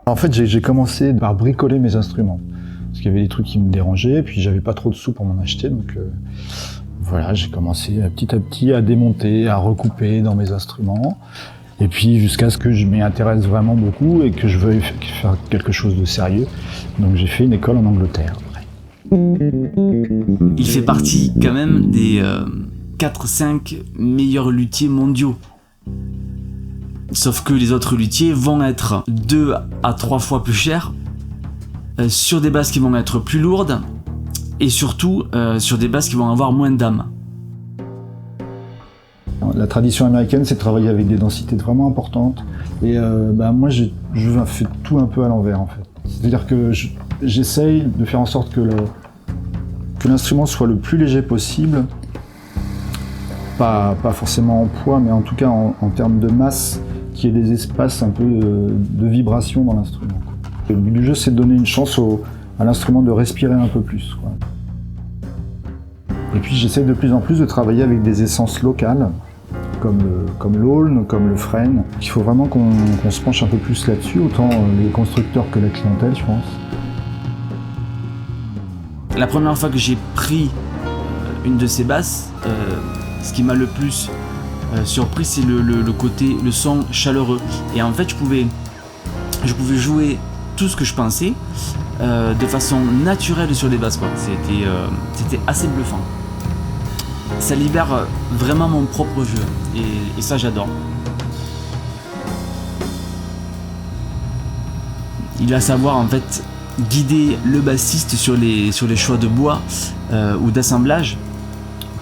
En fait, j'ai commencé par bricoler mes instruments. Parce qu'il y avait des trucs qui me dérangeaient, puis j'avais pas trop de sous pour m'en acheter, donc voilà, j'ai commencé petit à petit à démonter, à recouper dans mes instruments. Et puis jusqu'à ce que je m'y intéresse vraiment beaucoup et que je veuille faire quelque chose de sérieux. Donc j'ai fait une école en Angleterre. Il fait partie quand même des 4-5 meilleurs luthiers mondiaux. Sauf que les autres luthiers vont être 2 à 3 fois plus chers, sur des basses qui vont être plus lourdes, et surtout sur des basses qui vont avoir moins d'âme. La tradition américaine, c'est de travailler avec des densités vraiment importantes. Et moi, je fais tout un peu à l'envers, en fait. C'est-à-dire que j'essaye de faire en sorte que l'instrument soit le plus léger possible. Pas forcément en poids, mais en tout cas en termes de masse, qu'il y ait des espaces un peu de vibration dans l'instrument. Le but du jeu, c'est de donner une chance à l'instrument de respirer un peu plus, quoi. Et puis j'essaie de plus en plus de travailler avec des essences locales, comme l'aulne, comme le frêne. Il faut vraiment qu'on se penche un peu plus là-dessus, autant les constructeurs que la clientèle, je pense. La première fois que j'ai pris une de ces basses, ce qui m'a le plus surpris, c'est le côté, le son chaleureux. Et en fait, je pouvais jouer tout ce que je pensais de façon naturelle sur les basses, quoi. C'était assez bluffant. Ça libère vraiment mon propre jeu et ça j'adore. Il va savoir en fait guider le bassiste sur les choix de bois ou d'assemblage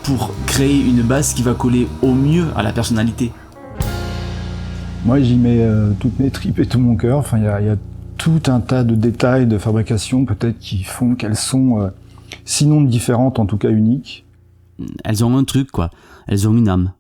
pour créer une basse qui va coller au mieux à la personnalité. Moi j'y mets toutes mes tripes et tout mon cœur. Enfin, il y a tout un tas de détails de fabrication peut-être qui font qu'elles sont sinon différentes, en tout cas uniques. Elles ont un truc, quoi. Elles ont une âme.